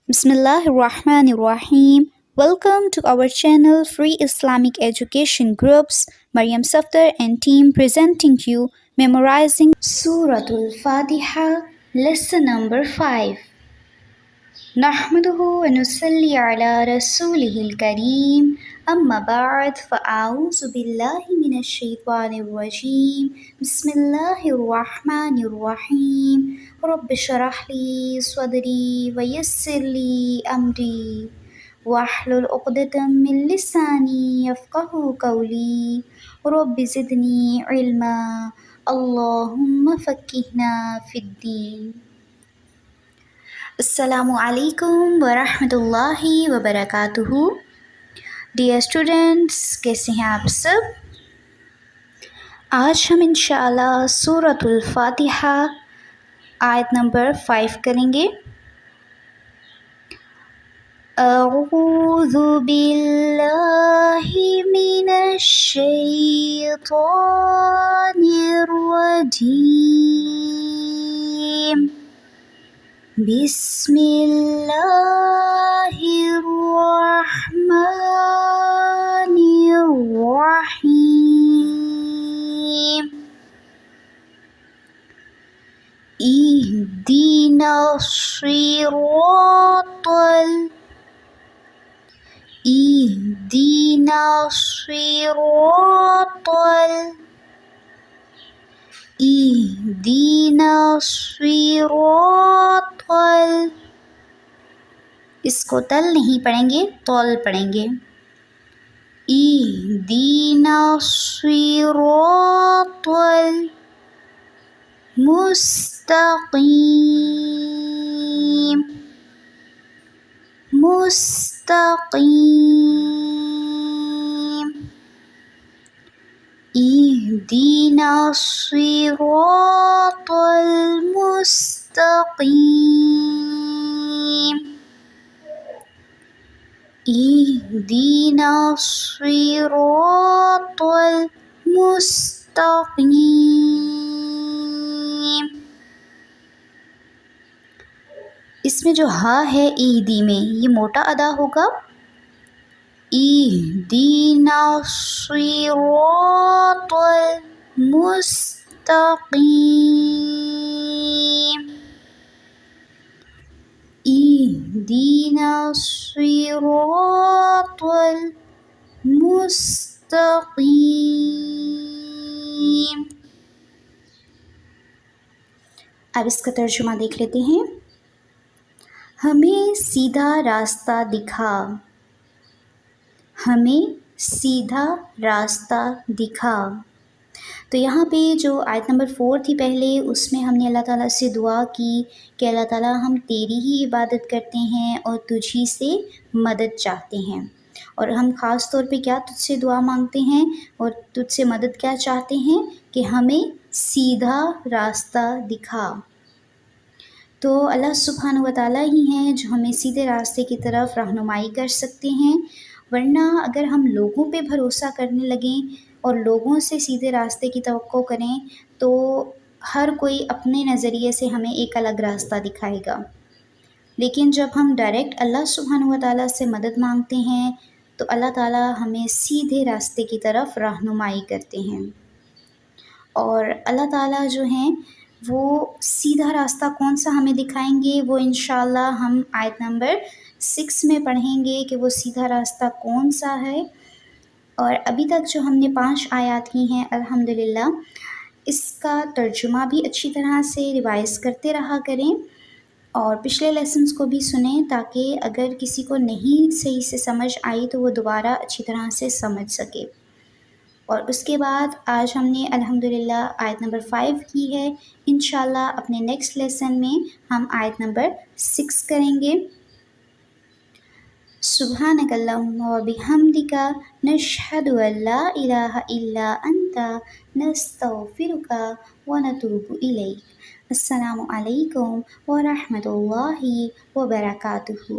Bismillahirrahmanirrahim. Welcome to our channel Free Islamic Education Groups. Maryam Safdar and team presenting you memorizing Suratul Fatiha, lesson number 5. نحمده ونصلي على رسوله الكريم أما بعد فأعوذ بالله من الشيطان الرجيم بسم الله الرحمن الرحيم رب اشرح لي صدري ويسر لي أمري واحلل عقدة من لساني يفقه قولي رب زدني علما اللهم فقهنا في الدين. Assalamu alaikum wa rahmatullahi wa barakatuhu. Dear students, कैसे हैं आप सब? आज हम इंशाअल्लाह सूरतुल फातिहा आयत नंबर 5 करेंगे. अऊज़ु बिल्लाहि मिनश शैतानिर रजीम. बिस्मिल्लाहिर्रहमानिर्रहीम. इहदीना इसको तल नहीं पढ़ेंगे, तौल पढ़ेंगे. इहदीना सिरातल मुस्तकीम. मुस्तकीम. इहदीना सिरातल मुस्तकीम. इहदीना सिरातल मुस्तकीम. इसमें जो हा है ईदी में, ये मोटा अदा होगा. इहदीना सिरातल मुस्तकीम. इहदीना सिरातल मुस्तकीम. अब इसका तर्जुमा देख लेते हैं. हमें सीधा रास्ता दिखा. हमें सीधा रास्ता दिखा. तो यहाँ पे जो आयत नंबर 4 थी पहले, उसमें हमने अल्लाह ताला से दुआ की कि अल्लाह ताला हम तेरी ही इबादत करते हैं और तुझी से मदद चाहते हैं. और हम ख़ास तौर पे क्या तुझसे दुआ मांगते हैं और तुझसे मदद क्या चाहते हैं कि हमें सीधा रास्ता दिखा. तो अल्लाह सुब्हानहु व तआला ही हैं जो हमें सीधे रास्ते की तरफ रहनुमाई कर सकते हैं. वरना अगर हम लोगों पे भरोसा करने लगें और लोगों से सीधे रास्ते की तवक्को करें तो हर कोई अपने नज़रिए से हमें एक अलग रास्ता दिखाएगा. लेकिन जब हम डायरेक्ट अल्लाह सुब्हानहु व तआला से मदद मांगते हैं तो अल्लाह ताला हमें सीधे रास्ते की तरफ रहनुमाई करते हैं. और अल्लाह ताला जो हैं वो सीधा रास्ता कौन सा हमें दिखाएंगे, वो इंशाअल्लाह हम आयत नंबर 6 में पढ़ेंगे कि वो सीधा रास्ता कौन सा है. और अभी तक जो हमने 5 आयत की हैं अल्हम्दुलिल्लाह, इसका तर्जुमा भी अच्छी तरह से रिवाइज़ करते रहा करें और पिछले लेसन्स को भी सुनें ताकि अगर किसी को नहीं सही से समझ आई तो वो दोबारा अच्छी तरह से समझ सके. और उसके बाद आज हमने अल्हम्दुलिल्लाह आयत नंबर 5 की है. इंशाल्लाह अपने नेक्स्ट लेसन में हम आयत नंबर 6 करेंगे. सुब्हानकल्लाहुम्मा व बिहम्दिका नशहदु अल्ला इलाहा इल्ला अंता नस्तगफिरुका व नतूबु इलैक. अस्सलामु अलैकुम व रहमतुल्लाहि व बरकातुहू.